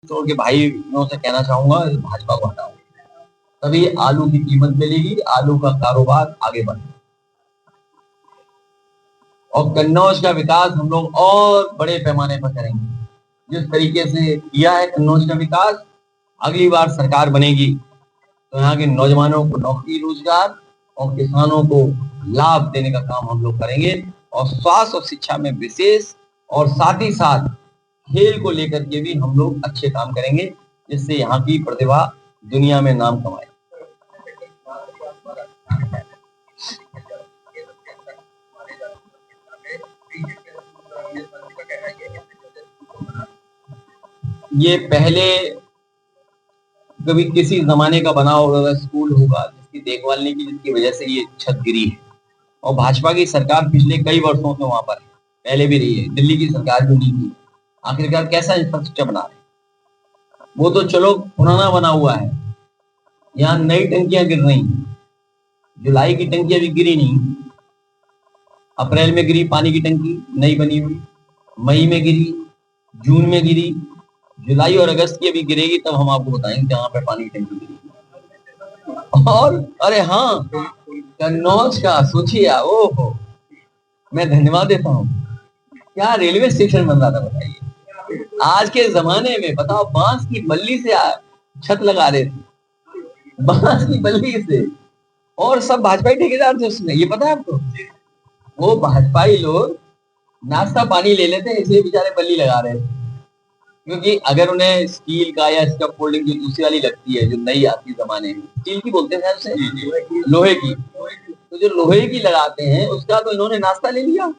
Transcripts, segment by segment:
छोड़ के भाइयों से कहना चाहूंगा भाजपा को हटाओ, तभी आलू की कीमत मिलेगी, आलू का कारोबार आगे बढ़ेगा और कन्नौज का विकास हम लोग और बड़े पैमाने पर करेंगे। जिस तरीके से किया है कन्नौज का विकास, अगली बार सरकार बनेगी तो यहाँ के नौजवानों को नौकरी रोजगार और किसानों को लाभ देने का काम हम लोग करेंगे और स्वास्थ्य और शिक्षा में विशेष, और साथ ही साथ खेल को लेकर के भी हम लोग अच्छे काम करेंगे जिससे यहाँ की प्रतिभा दुनिया में नाम कमाए। ये पहले कभी किसी जमाने का बना होगा स्कूल होगा जिसकी देखभाल नहीं की, जिसकी वजह से ये छत गिरी है और भाजपा की सरकार पिछले कई वर्षों से वहां पर है, पहले भी रही है, दिल्ली की सरकार भी नहीं थी। आखिरकार कैसा इंफ्रास्ट्रक्चर बना रहे, वो तो चलो पुराना बना हुआ है, यहाँ नई टंकियां गिर रही हैं। जुलाई की टंकी अभी गिरी नहीं, अप्रैल में गिरी पानी की टंकी नई बनी हुई, मई में गिरी, जून में गिरी, जुलाई और अगस्त की अभी गिरेगी तब हम आपको बताएंगे जहां पे पानी की टंकी गिरी। और अरे हाँ, कन्नौज का सोचिए, ओहो, मैं धन्यवाद देता हूँ, क्या रेलवे स्टेशन बन रहा था बताइए। आज के जमाने में बताओ, बांस की बल्ली से छत लगा रहे थे, बांस की बल्ली से, और सब भाजपाई ठेकेदार थे उसमें, ये पता है आपको। वो भाजपाई लोग नाश्ता पानी ले लेते हैं इसलिए बेचारे बल्ली लगा रहे थे, क्योंकि अगर उन्हें स्टील का या इसका फोल्डिंग जो दूसरी वाली लगती है जो नई आती है जमाने में, स्टील की बोलते हैं उसे, लोहे की, तो जो लोहे की लगाते हैं उसका तो इन्होंने नाश्ता ले लिया,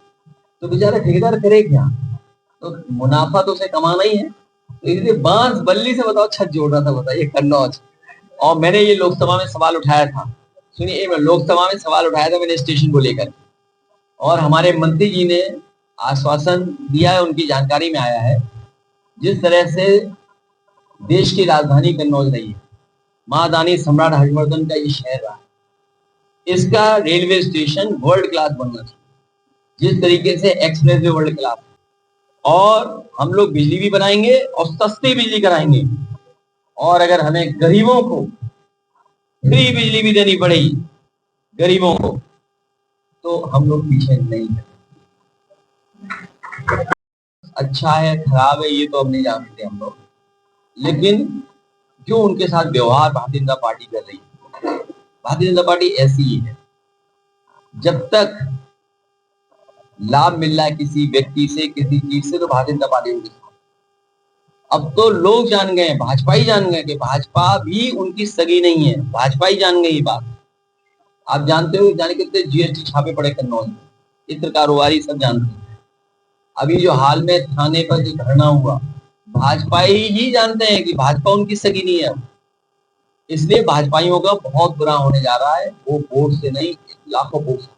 तो बेचारा ठेकेदार करे क्या, तो मुनाफा तो उसे कमाना ही है, तो इसलिए बांस बल्ली से बताओ छत जोड़ रहा था, बताइए कन्नौज। और मैंने ये लोकसभा में सवाल उठाया था, सुनिए, मैं लोकसभा में सवाल उठाया था मैंने स्टेशन को लेकर, और हमारे मंत्री जी ने आश्वासन दिया है, उनकी जानकारी में आया है, जिस तरह से देश की राजधानी कन्नौज रही है, महादानी सम्राट हर्षवर्धन का ये शहर रहा, इसका रेलवे स्टेशन वर्ल्ड क्लास बनना चाहिए, जिस तरीके से एक्सप्रेस वे वर्ल्ड क्लास, और हम लोग बिजली भी बनाएंगे और सस्ती बिजली कराएंगे, और अगर हमें गरीबों को फ्री बिजली भी देनी पड़ेगी गरीबों को, तो हम लोग पीछे नहीं हैं। अच्छा है खराब है ये तो अब नहीं जानते हम लोग, लेकिन जो उनके साथ व्यवहार भारतीय जनता पार्टी कर रही है, भारतीय जनता पार्टी ऐसी ही है, जब तक लाभ मिल रहा है किसी व्यक्ति से किसी चीज से तो भारतीय जनता पार्टी उनके साथ। अब तो लोग जान गए, भाजपा ही जान गए कि भाजपा भी उनकी सगी नहीं है, भाजपा ही जान गई बात। आप जानते हो, जाने कितने जीएसटी छापे पड़े कन्नौज में, इत्र कारोबारी सब जानते हैं। अभी जो हाल में थाने पर जो धरना हुआ, भाजपा ही जानते हैं कि भाजपा उनकी सगी नहीं है, इसलिए भाजपाइयों का बहुत बुरा होने जा रहा है, वो वोट से नहीं लाखों वोट से।